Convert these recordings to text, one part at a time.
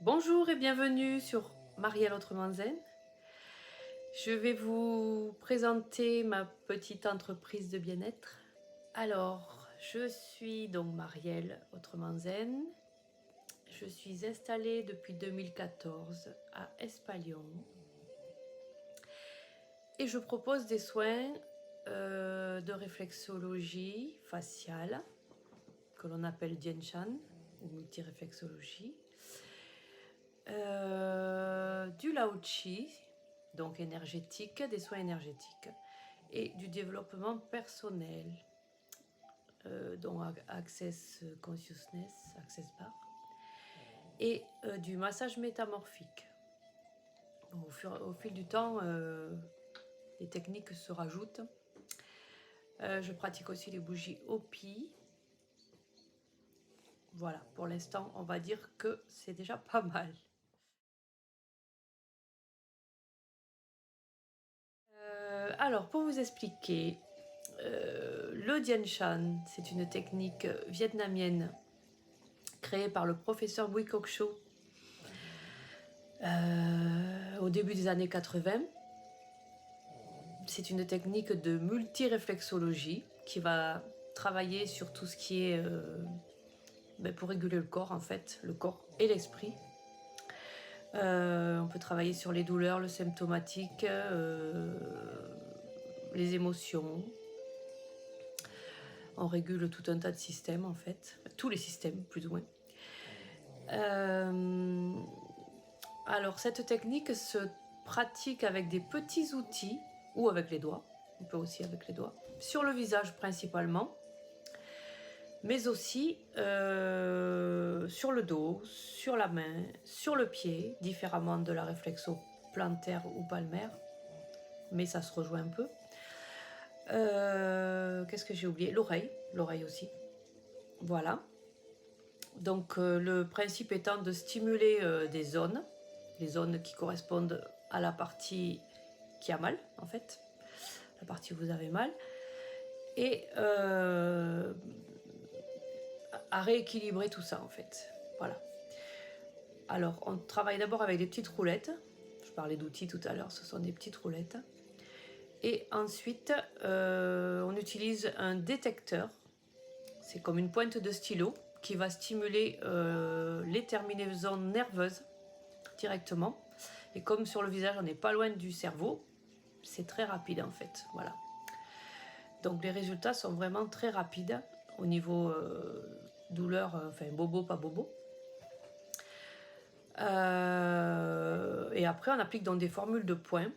Bonjour et bienvenue sur Marielle Autrement Zen. Je vais vous présenter ma petite entreprise de bien-être. Alors, je suis donc Marielle Autrement Zen. Je suis installée depuis 2014 à Espalion. Et je propose des soins de réflexologie faciale, que l'on appelle Dian Shan ou multiréflexologie. Du Lao Chi, donc énergétique, des soins énergétiques, et du développement personnel, dont Access Consciousness, Access Bar, et du massage métamorphique. Bon, au fil du temps, les techniques se rajoutent. Je pratique aussi les bougies Hopi. Voilà, pour l'instant, on va dire que c'est déjà pas mal. Alors, pour vous expliquer, le Dian Shan, c'est une technique vietnamienne créée par le professeur Bui Cok Cho au début des années 80. C'est une technique de multiréflexologie qui va travailler sur tout ce qui est pour réguler le corps en fait, le corps et l'esprit. On peut travailler sur les douleurs, le symptomatique, les émotions. On régule tout un tas de systèmes en fait, tous les systèmes plus ou moins. Alors cette technique se pratique avec des petits outils ou avec les doigts, on peut aussi avec les doigts, sur le visage principalement, mais aussi sur le dos, sur la main, sur le pied, différemment de la réflexo plantaire ou palmaire, mais ça se rejoint un peu. Qu'est-ce que j'ai oublié? L'oreille aussi. Voilà. Donc le principe étant de stimuler des zones, les zones qui correspondent à la partie qui a mal en fait, la partie où vous avez mal, et à rééquilibrer tout ça en fait. Voilà. Alors on travaille d'abord avec des petites roulettes, je parlais d'outils tout à l'heure, ce sont des petites roulettes, et ensuite on utilise un détecteur, c'est comme une pointe de stylo qui va stimuler les terminaisons nerveuses directement. Et comme sur le visage on n'est pas loin du cerveau, c'est très rapide en fait. Voilà. Donc les résultats sont vraiment très rapides au niveau douleur, enfin bobo, pas bobo. Et après on applique donc des formules de points.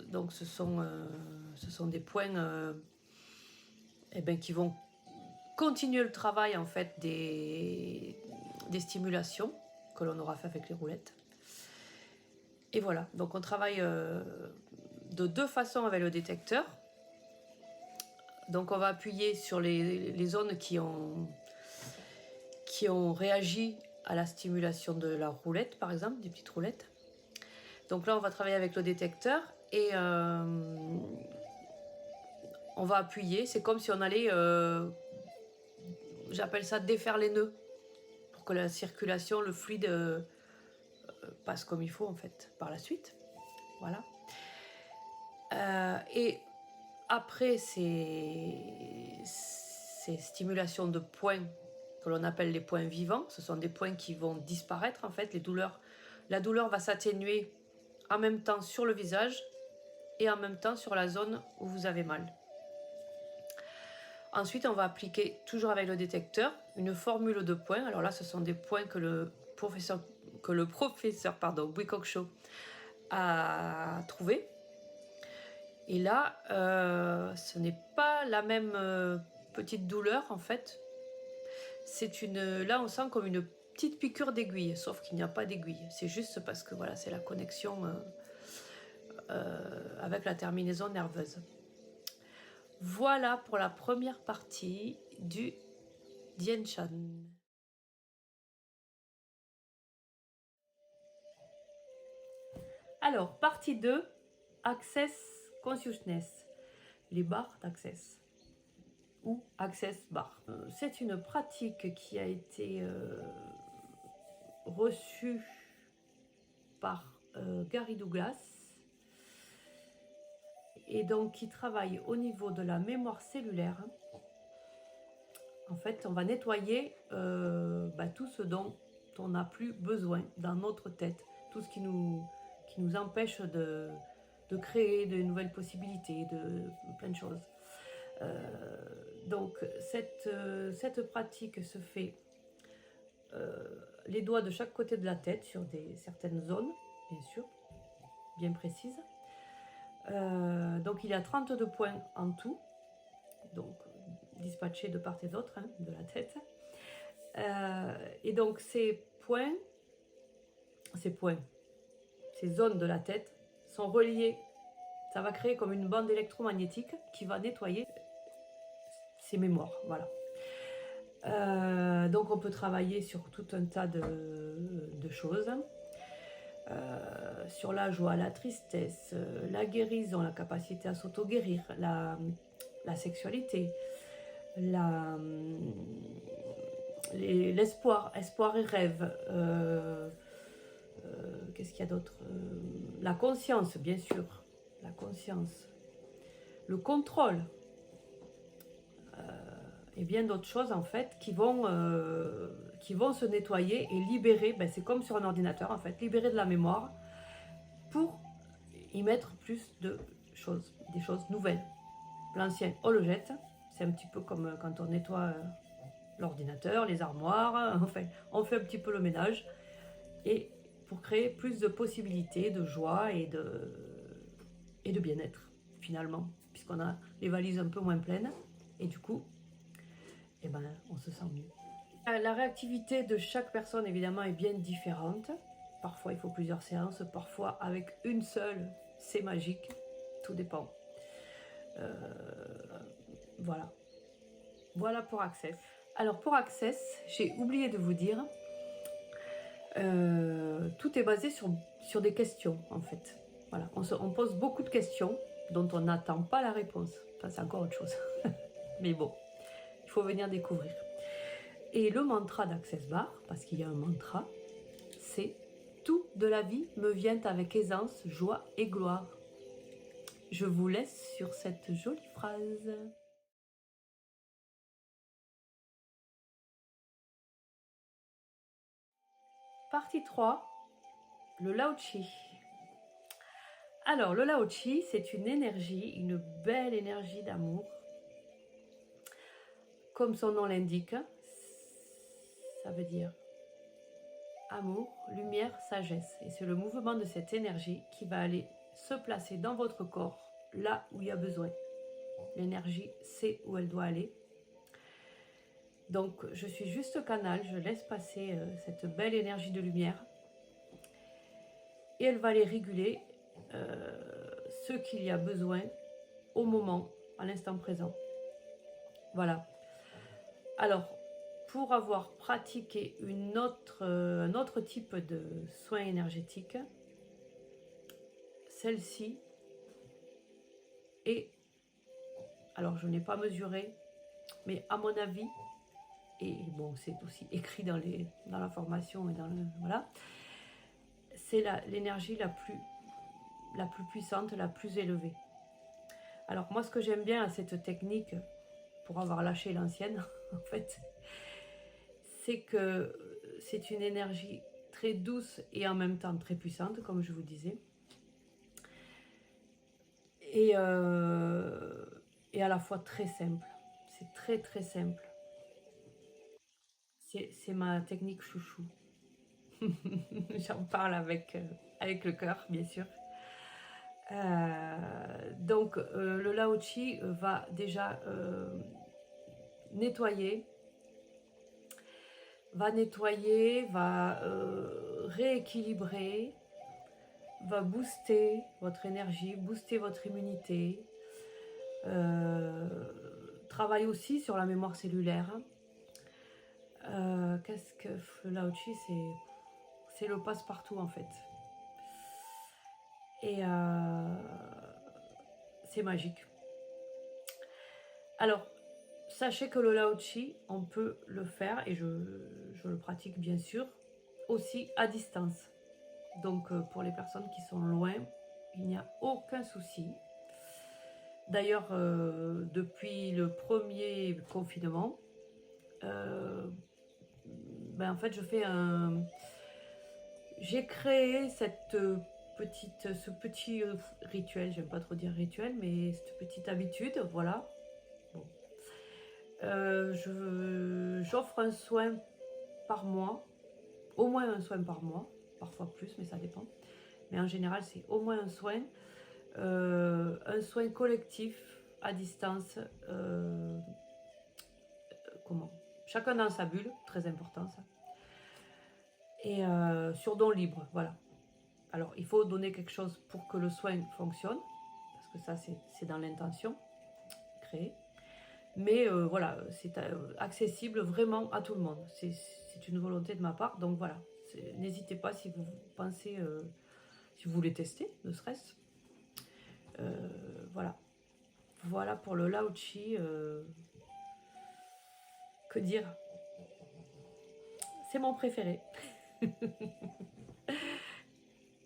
Donc ce sont des points qui vont continuer le travail en fait des stimulations que l'on aura fait avec les roulettes. Et voilà, donc on travaille de deux façons avec le détecteur. Donc on va appuyer sur les zones qui ont réagi à la stimulation de la roulette, par exemple, des petites roulettes. Donc là on va travailler avec le détecteur et on va appuyer, c'est comme si on allait, j'appelle ça défaire les nœuds, pour que la circulation, le fluide passe comme il faut en fait par la suite. Voilà. Et après ces stimulations de points que l'on appelle les points vivants, ce sont des points qui vont disparaître en fait, la douleur va s'atténuer en même temps sur le visage et en même temps sur la zone où vous avez mal. Ensuite, on va appliquer, toujours avec le détecteur, une formule de points. Alors là, ce sont des points que le professeur Bui Cok Cho a trouvé. Et là, ce n'est pas la même petite douleur en fait. Là, on sent comme une petite piqûre d'aiguille, sauf qu'il n'y a pas d'aiguille. C'est juste parce que voilà, c'est la connexion avec la terminaison nerveuse. Voilà pour la première partie du Dian Shan. Alors, partie 2, Access Consciousness, les barres d'Access ou Access Bar. C'est une pratique qui a été reçu par Gary Douglas, et donc qui travaille au niveau de la mémoire cellulaire. En fait, on va nettoyer tout ce dont on n'a plus besoin dans notre tête, tout ce qui nous empêche de créer de nouvelles possibilités, de plein de choses. Donc cette pratique se fait les doigts de chaque côté de la tête sur certaines zones, bien sûr, bien précises. Donc il y a 32 points en tout, donc dispatchés de part et d'autre de la tête. Et donc ces zones de la tête sont reliées. Ça va créer comme une bande électromagnétique qui va nettoyer ces mémoires. Voilà. Donc on peut travailler sur tout un tas de choses. Sur la joie, la tristesse, la guérison, la capacité à s'auto-guérir, la sexualité, l'espoir, espoir et rêve. Qu'est-ce qu'il y a d'autre? La conscience, bien sûr. La conscience. Le contrôle. Et bien d'autres choses, en fait, qui vont se nettoyer et libérer. Ben, c'est comme sur un ordinateur, en fait. Libérer de la mémoire pour y mettre plus de choses. Des choses nouvelles. L'ancien, on le jette. C'est un petit peu comme quand on nettoie l'ordinateur, les armoires. On fait un petit peu le ménage. Et pour créer plus de possibilités, de joie et de bien-être, finalement, puisqu'on a les valises un peu moins pleines, et du coup, eh ben, on se sent mieux. La réactivité de chaque personne, évidemment, est bien différente. Parfois, il faut plusieurs séances, parfois, avec une seule, c'est magique, tout dépend. Voilà. Voilà pour Access. Alors, pour Access, j'ai oublié de vous dire, tout est basé sur des questions, en fait. Voilà, on pose beaucoup de questions dont on n'attend pas la réponse. Enfin, c'est encore autre chose. Mais bon, il faut venir découvrir. Et le mantra d'Access Bar, parce qu'il y a un mantra, c'est « Tout de la vie me vient avec aisance, joie et gloire ». Je vous laisse sur cette jolie phrase. Partie 3, le Lao Chi. Alors, le Lao Chi, c'est une énergie, une belle énergie d'amour. Comme son nom l'indique, ça veut dire amour, lumière, sagesse. Et c'est le mouvement de cette énergie qui va aller se placer dans votre corps, là où il y a besoin. L'énergie sait où elle doit aller. Donc, je suis juste canal, je laisse passer cette belle énergie de lumière. Et elle va aller réguler ce qu'il y a besoin au moment, à l'instant présent. Voilà. Alors, pour avoir pratiqué un autre type de soins énergétiques, celle-ci est, alors je n'ai pas mesuré, mais à mon avis, et bon, c'est aussi écrit dans la formation et dans le, voilà, c'est l'énergie la plus puissante, la plus élevée. Alors moi, ce que j'aime bien à cette technique, pour avoir lâché l'ancienne, en fait, c'est que c'est une énergie très douce et en même temps très puissante, comme je vous disais. Et à la fois très simple. C'est très très simple. C'est ma technique chouchou. J'en parle avec le cœur, bien sûr. Donc le Lao Chi va déjà nettoyer, va rééquilibrer, va booster votre énergie, booster votre immunité. Travaille aussi sur la mémoire cellulaire. Qu'est-ce que le Lao Chi, c'est le passe-partout en fait. Et c'est magique. Alors, sachez que le Lao Chi, on peut le faire, et je le pratique bien sûr, aussi à distance. Donc pour les personnes qui sont loin, il n'y a aucun souci. D'ailleurs, depuis le premier confinement, en fait, j'ai créé ce petit rituel, j'aime pas trop dire rituel, mais cette petite habitude, voilà. Bon. J'offre un soin par mois, au moins un soin par mois, parfois plus, mais ça dépend. Mais en général, c'est au moins un soin collectif à distance. Chacun dans sa bulle, très important ça. Et sur don libre, voilà. Alors, il faut donner quelque chose pour que le soin fonctionne, parce que ça, c'est dans l'intention créée. Mais voilà, c'est accessible vraiment à tout le monde. C'est une volonté de ma part, donc voilà. N'hésitez pas si vous pensez, si vous voulez tester, ne serait-ce. Voilà. Voilà pour le Lao Chi. Que dire? C'est mon préféré.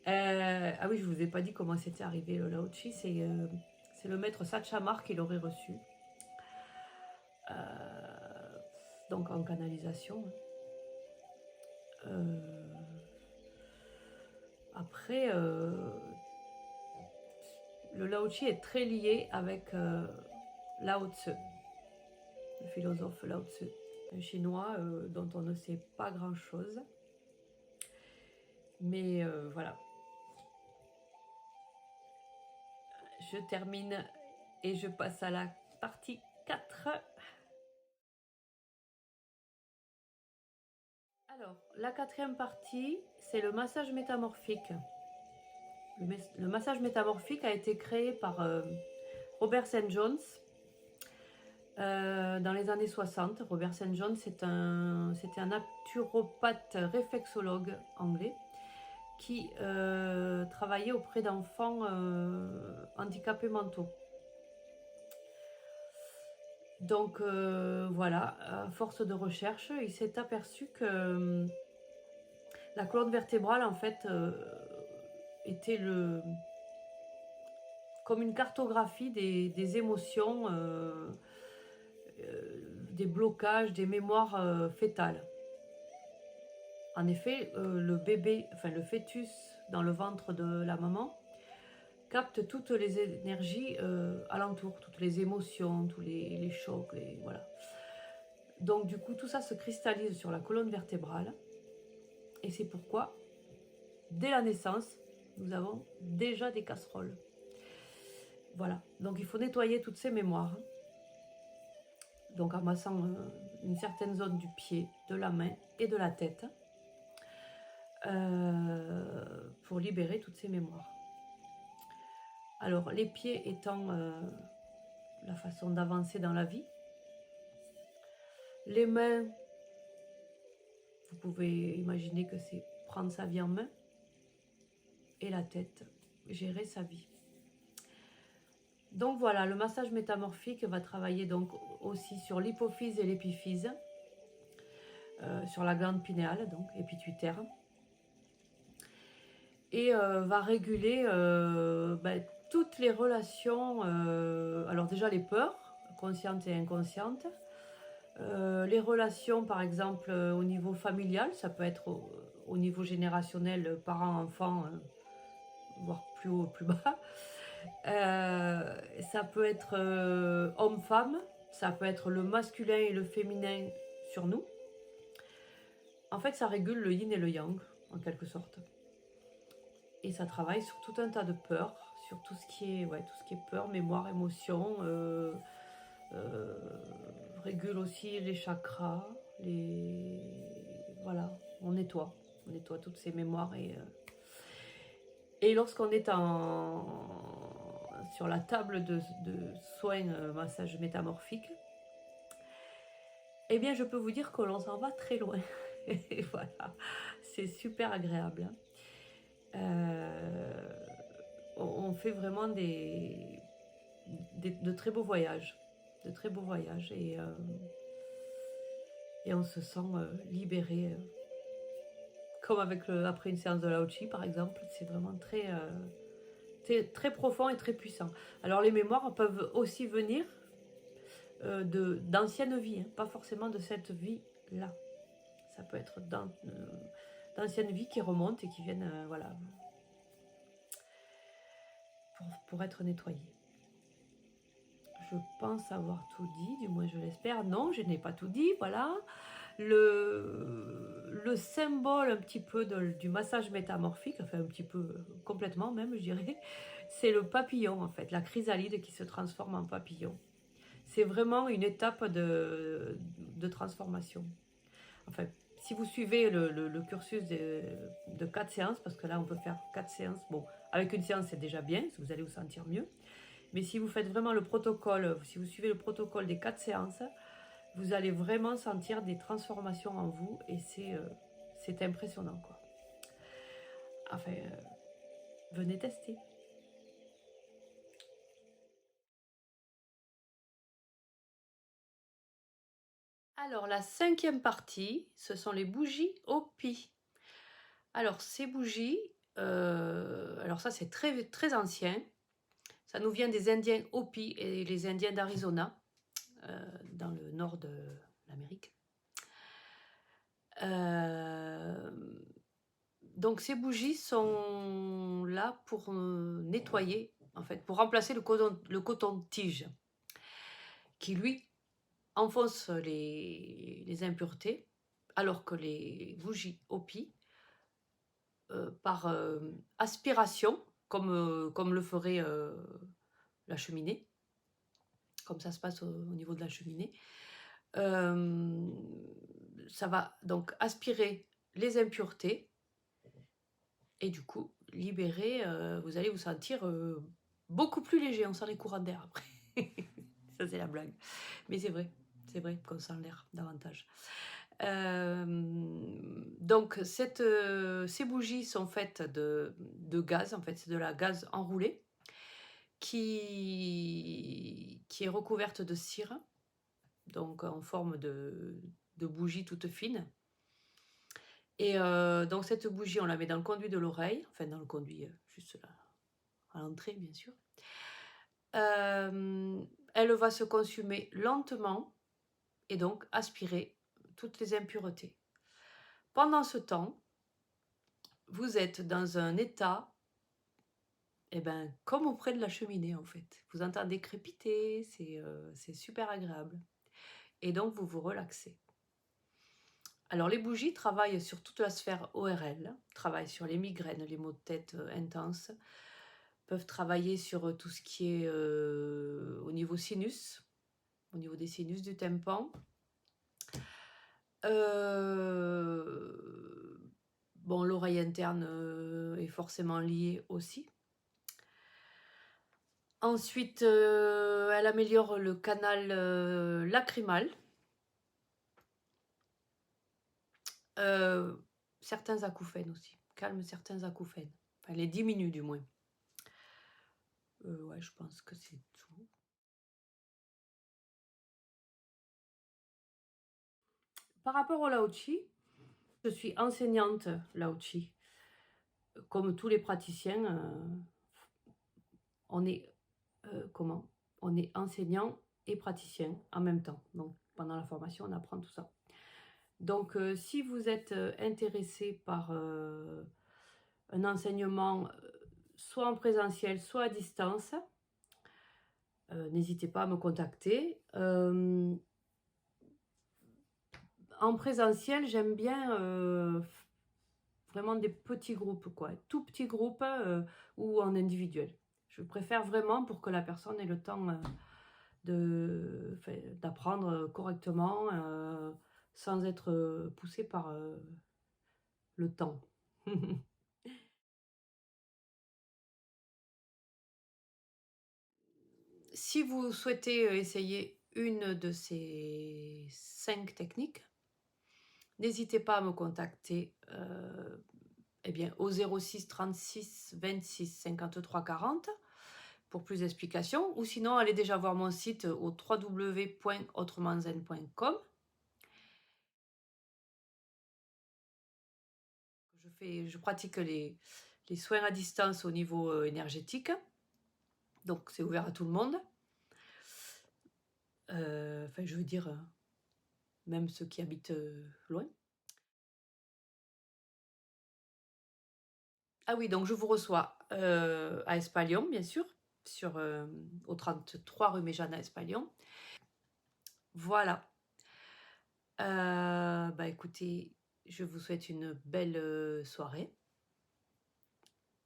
Ah oui, je vous ai pas dit comment c'était arrivé le Lao Chi. C'est le maître Satchamar qui l'aurait reçu. Donc en canalisation. Après, le Lao Chi est très lié avec Lao Tzu, le philosophe Lao Tzu, un chinois dont on ne sait pas grand-chose. Mais voilà. Je termine et je passe à la partie 4. Alors, la quatrième partie, c'est le massage métamorphique. Le massage métamorphique a été créé par Robert St. Jones dans les années 60. Robert St. Jones, c'était un naturopathe réflexologue anglais qui travaillait auprès d'enfants handicapés mentaux. Donc voilà, à force de recherche, il s'est aperçu que la colonne vertébrale, en fait, était comme une cartographie des émotions, des blocages, des mémoires fétales. En effet, le bébé, enfin le fœtus dans le ventre de la maman, capte toutes les énergies alentour, toutes les émotions, tous les chocs, voilà. Donc du coup, tout ça se cristallise sur la colonne vertébrale. Et c'est pourquoi, dès la naissance, nous avons déjà des casseroles. Voilà, donc il faut nettoyer toutes ces mémoires. Donc en massant une certaine zone du pied, de la main et de la tête, pour libérer toutes ces mémoires. Alors les pieds étant la façon d'avancer dans la vie. Les mains, vous pouvez imaginer que c'est prendre sa vie en main. Et la tête, gérer sa vie. Donc voilà, le massage métamorphique va travailler donc aussi sur l'hypophyse et l'épiphyse, sur la glande pinéale, donc, et pituitaire. Et va réguler toutes les relations, alors déjà les peurs, conscientes et inconscientes, les relations par exemple au niveau familial, ça peut être au niveau générationnel, parents-enfants, voire plus haut, plus bas. Ça peut être homme-femme, ça peut être le masculin et le féminin sur nous. En fait, ça régule le yin et le yang, en quelque sorte. Et ça travaille sur tout un tas de peurs, sur tout ce qui est peur, mémoire, émotion, régule aussi les chakras, voilà, on nettoie toutes ces mémoires et lorsqu'on est sur la table de soins massage métamorphique, eh bien je peux vous dire que l'on s'en va très loin. Et voilà, c'est super agréable. On fait vraiment de très beaux voyages. De très beaux voyages. Et on se sent libéré comme avec après une séance de Lao Chi par exemple, c'est vraiment très profond et très puissant. Alors les mémoires peuvent aussi venir d'anciennes vies, hein, pas forcément de cette vie-là. Ça peut être d'anciennes vies qui remontent et qui viennent voilà, pour être nettoyées. Je pense avoir tout dit, du moins je l'espère. Non, je n'ai pas tout dit, voilà. Le symbole un petit peu du massage métamorphique, enfin un petit peu complètement même, je dirais, c'est le papillon en fait, la chrysalide qui se transforme en papillon. C'est vraiment une étape de transformation. Enfin, si vous suivez le cursus de 4 séances, parce que là on peut faire 4 séances, bon, avec une séance c'est déjà bien, vous allez vous sentir mieux. Mais si vous faites vraiment le protocole, si vous suivez le protocole des 4 séances, vous allez vraiment sentir des transformations en vous et c'est impressionnant quoi. Enfin, venez tester. Alors la 5e partie, ce sont les bougies Hopi. Alors ces bougies, alors ça c'est très ancien. Ça nous vient des Indiens Hopi et les Indiens d'Arizona, dans le nord de l'Amérique. Donc ces bougies sont là pour nettoyer, en fait, pour remplacer le coton-tige, qui lui enfonce les impuretés, alors que les bougies Hopi, par aspiration, comme le ferait la cheminée, comme ça se passe au niveau de la cheminée, ça va donc aspirer les impuretés et du coup libérer, vous allez vous sentir beaucoup plus léger, on sent les courants d'air après. Ça c'est la blague, mais c'est vrai qu'on sent l'air davantage. Donc ces bougies sont faites de gaz, en fait c'est de la gaz enroulée qui est recouverte de cire, donc en forme de bougie toute fine. Et donc cette bougie, on la met dans le conduit de l'oreille, enfin dans le conduit, juste là, à l'entrée bien sûr. Elle va se consumer lentement et donc aspirer toutes les impuretés. Pendant ce temps, vous êtes dans un état, comme auprès de la cheminée en fait. Vous entendez crépiter, c'est super agréable. Et donc vous vous relaxez. Alors les bougies travaillent sur toute la sphère ORL, travaillent sur les migraines, les maux de tête intenses, peuvent travailler sur tout ce qui est au niveau sinus, au niveau des sinus du tympan. Bon, l'oreille interne est forcément liée aussi. Ensuite, elle améliore le canal lacrymal. Certains acouphènes aussi, calme certains acouphènes. Enfin, les diminue du moins. Ouais, je pense que c'est tout. Par rapport au Lao Chi, je suis enseignante Lao Chi. Comme tous les praticiens, on est on est enseignant et praticien en même temps. Donc pendant la formation, on apprend tout ça. Donc si vous êtes intéressé par un enseignement soit en présentiel, soit à distance, n'hésitez pas à me contacter. En présentiel, j'aime bien vraiment des petits groupes, quoi. Tout petits groupes ou en individuel. Je préfère vraiment pour que la personne ait le temps d'apprendre correctement sans être poussée par le temps. Si vous souhaitez essayer une de ces 5 techniques, n'hésitez pas à me contacter au 06 36 26 53 40 pour plus d'explications, ou sinon allez déjà voir mon site au www.autrementzen.com. Je je pratique les soins à distance au niveau énergétique. Donc, c'est ouvert à tout le monde. Enfin, je veux dire, même ceux qui habitent loin. Ah oui, donc je vous reçois à Espalion, bien sûr, au 33 rue Méjeanne à Espalion. Voilà. Bah écoutez, je vous souhaite une belle soirée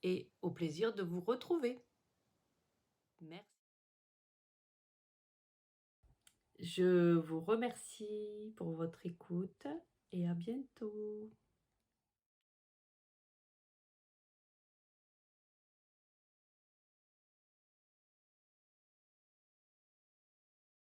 et au plaisir de vous retrouver. Merci. Je vous remercie pour votre écoute et à bientôt.